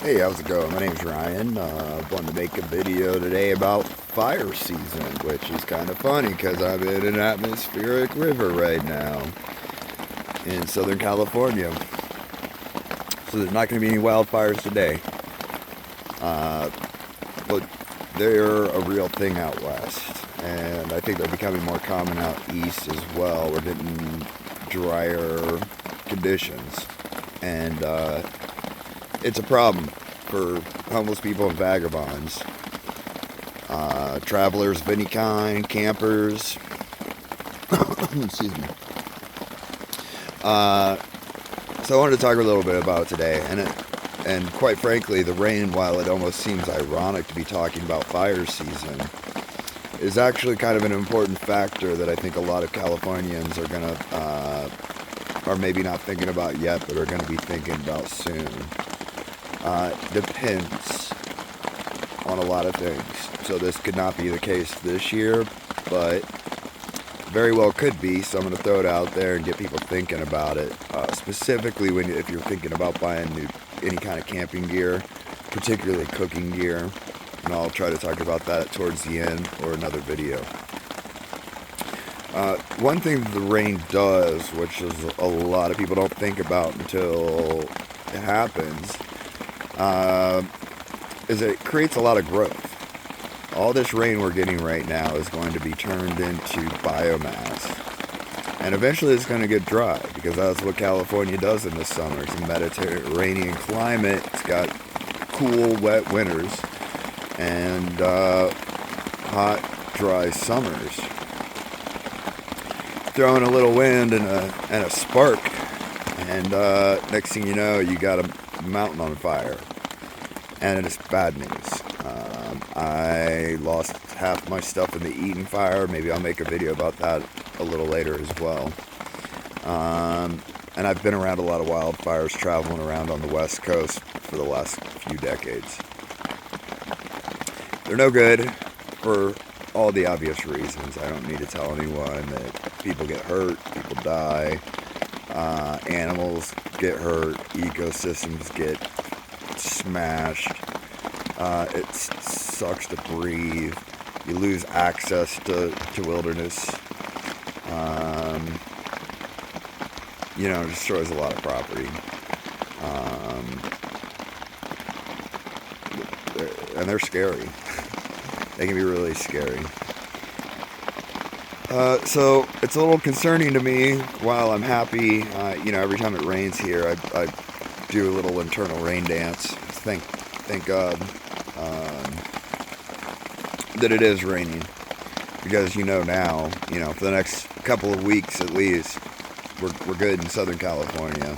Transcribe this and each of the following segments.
Hey, how's it going? My name's Ryan. Wanted to make a video today about fire season, which is kind of funny because I'm in an atmospheric river right now in Southern California. So there's not going to be any wildfires today. But they're a real thing out west. And I think they're becoming more common out east as well. We're getting drier conditions. And it's a problem for homeless people and vagabonds, travelers of any kind, campers. Excuse me. So I wanted to talk a little bit about it today, and quite frankly, the rain, while it almost seems ironic to be talking about fire season, is actually kind of an important factor that I think a lot of Californians are are maybe not thinking about yet, but are gonna be thinking about soon. Depends on a lot of things. So this could not be the case this year, but very well could be. So I'm going to throw it out there and get people thinking about it. Specifically, if you're thinking about buying any kind of camping gear, particularly cooking gear, and I'll try to talk about that towards the end or another video. One thing the rain does, which is a lot of people don't think about until it happens, is it creates a lot of growth. All this rain we're getting right now is going to be turned into biomass. And eventually it's going to get dry, because that's what California does in the summer. It's a Mediterranean climate. It's got cool, wet winters and hot, dry summers. Throw in a little wind and a spark, and next thing you know, you got a mountain on fire. And it's bad news. I lost half my stuff in the Eaton fire. Maybe I'll make a video about that a little later as well. And I've been around a lot of wildfires, traveling around on the West Coast for the last few decades. They're no good for all the obvious reasons. I don't need to tell anyone that people get hurt, people die, animals get hurt, ecosystems get smashed. It sucks to breathe. You lose access to wilderness. It destroys a lot of property. And they're scary. They can be really scary. So it's a little concerning to me. While I'm happy, every time it rains here, I do a little internal rain dance. Thank God that it is raining, because now, for the next couple of weeks at least, we're good in Southern California.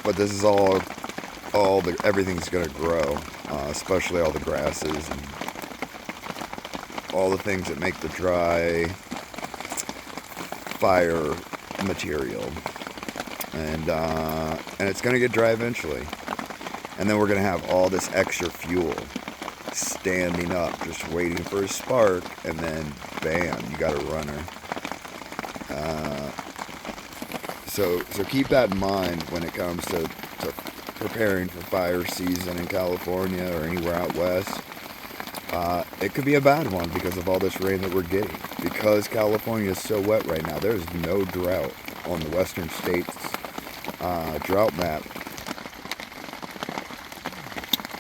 But this is everything's gonna grow, especially all the grasses and all the things that make the dry fire material. And it's going to get dry eventually. And then we're going to have all this extra fuel standing up, just waiting for a spark, and then bam, you got a runner. So keep that in mind when it comes to preparing for fire season in California or anywhere out west. It could be a bad one because of all this rain that we're getting. Because California is so wet right now, there's no drought on the western states drought map.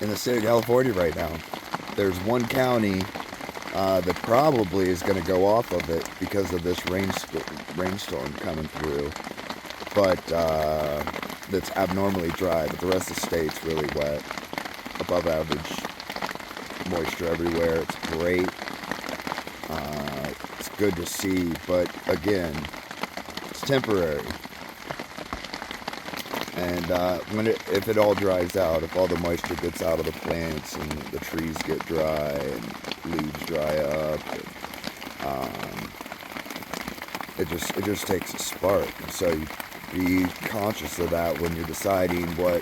In the state of California right now, there's one county that probably is going to go off of it because of this rainstorm coming through, but that's abnormally dry. But the rest of the state's really wet, above average moisture everywhere. It's great. It's good to see, but again, it's temporary. And if it all dries out, if all the moisture gets out of the plants and the trees get dry and leaves dry up, it just takes a spark. And so you be conscious of that when you're deciding if you're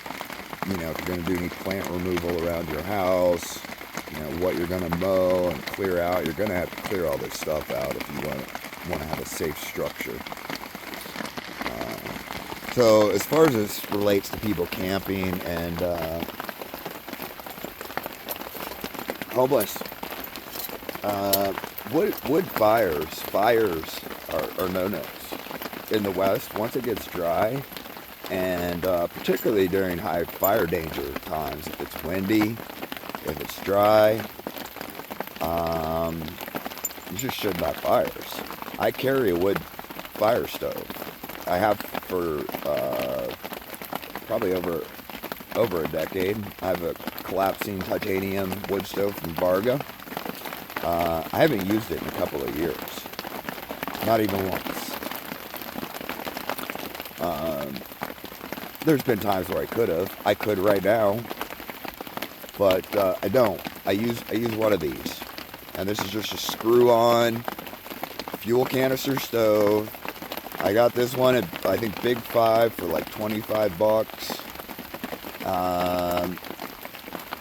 going to do any plant removal around your house, what you're going to mow and clear out. You're going to have to clear all this stuff out if you want to have a safe structure. So as far as this relates to people camping and homeless, wood fires are no-nos in the West. Once it gets dry, and particularly during high fire danger times, if it's windy, if it's dry, you just shouldn't have fires. I carry a wood fire stove. I have for probably over a decade. I have a collapsing titanium wood stove from Varga. I haven't used it in a couple of years. Not even once. There's been times where I could have. I could right now. But I don't. I use one of these. And this is just a screw-on fuel canister stove. I got this one at, I think, Big 5 for like $25.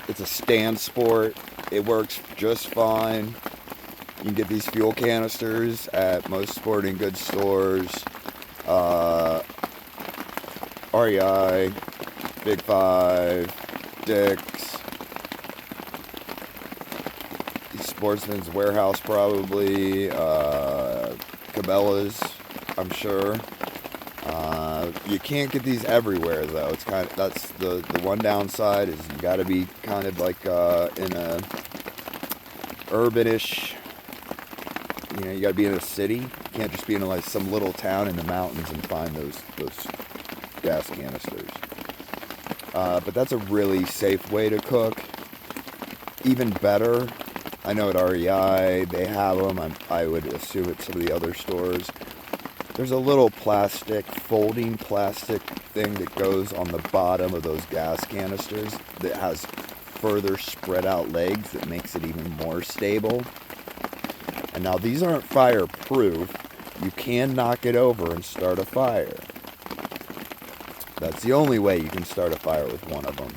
It's a stand sport. It works just fine. You can get these fuel canisters at most sporting goods stores. REI, Big 5, Dick's, Sportsman's Warehouse probably, Cabela's, I'm sure. You can't get these everywhere though. It's kind of, that's the one downside, is you got to be kind of like in a urbanish. You know, you got to be in a city. You can't just be in like some little town in the mountains and find those gas canisters. But that's a really safe way to cook. Even better, I know at REI they have them. I would assume at some of the other stores. There's a little folding plastic thing that goes on the bottom of those gas canisters that has further spread out legs that makes it even more stable. And now these aren't fireproof. You can knock it over and start a fire. That's the only way you can start a fire with one of them.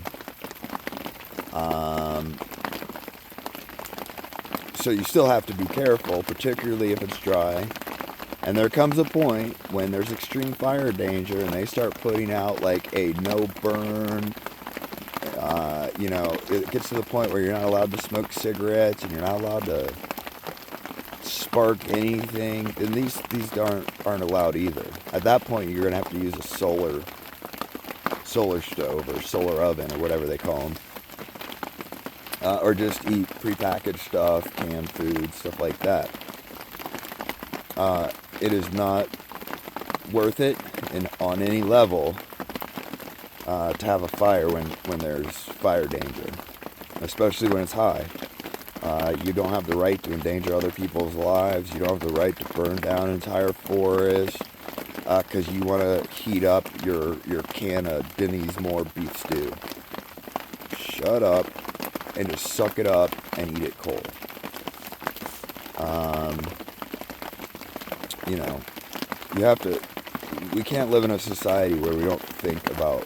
So you still have to be careful, particularly if it's dry. And there comes a point when there's extreme fire danger and they start putting out like a no burn. You know, it gets to the point where you're not allowed to smoke cigarettes and you're not allowed to spark anything. And these aren't allowed either. At that point, you're going to have to use a solar stove or solar oven or whatever they call them. Or just eat prepackaged stuff, canned food, stuff like that. It is not worth it on any level to have a fire when there's fire danger, especially when it's high. You don't have the right to endanger other people's lives. You don't have the right to burn down an entire forest because you want to heat up your can of Denny's Moore beef stew. Shut up and just suck it up and eat it cold. You know, we can't live in a society where we don't think about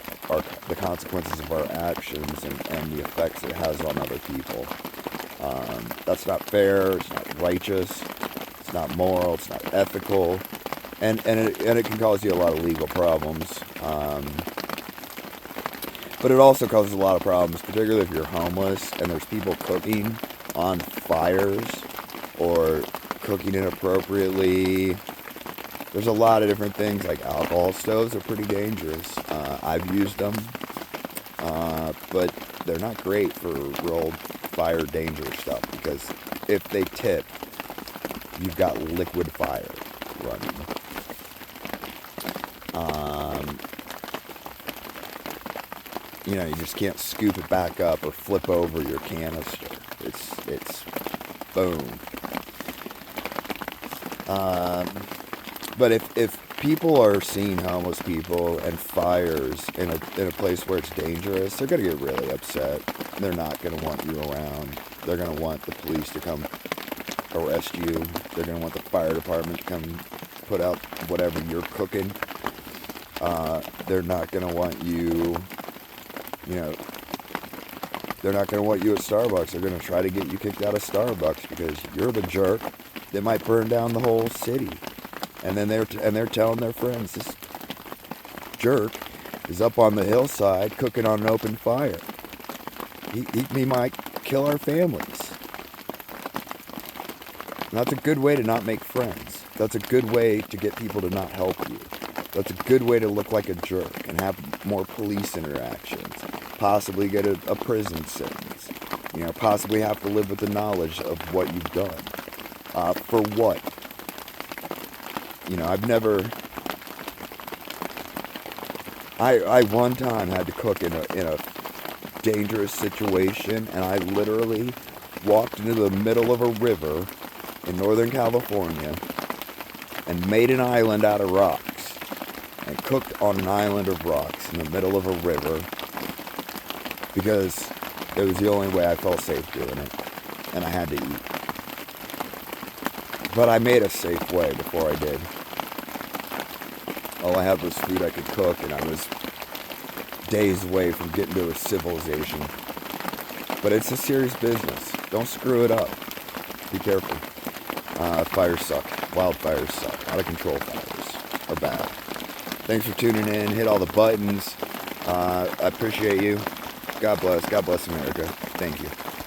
the consequences of our actions and the effects it has on other people. That's not fair, it's not righteous, it's not moral, it's not ethical, and it can cause you a lot of legal problems. But it also causes a lot of problems, particularly if you're homeless and there's people cooking on fires or cooking inappropriately. There's a lot of different things, like alcohol stoves are pretty dangerous. I've used them, but they're not great for real fire danger stuff, because if they tip, you've got liquid fire running. You know, you just can't scoop it back up or flip over your canister. It's boom. But if people are seeing homeless people and fires in a place where it's dangerous, they're gonna get really upset. They're not gonna want you around. They're gonna want the police to come arrest you. They're gonna want the fire department to come put out whatever you're cooking. They're not gonna want you. You know, they're not going to want you at Starbucks. They're going to try to get you kicked out of Starbucks because you're the jerk that might burn down the whole city. And then they're telling their friends, just jerk is up on the hillside cooking on an open fire. He might kill our families. And that's a good way to not make friends. That's a good way to get people to not help you. That's a good way to look like a jerk and have more police interactions. Possibly get a prison sentence. Possibly have to live with the knowledge of what you've done. For what? I've never... I one time had to cook in a dangerous situation, and I literally walked into the middle of a river in Northern California and made an island out of rocks and cooked on an island of rocks in the middle of a river because it was the only way I felt safe doing it, and I had to eat. But I made a safe way before I did. All I had was food I could cook, and I was days away from getting to a civilization. But it's a serious business. Don't screw it up. Be careful. Fires suck. Wildfires suck. Out of control fires are bad. Thanks for tuning in. Hit all the buttons. I appreciate you. God bless. God bless America. Thank you.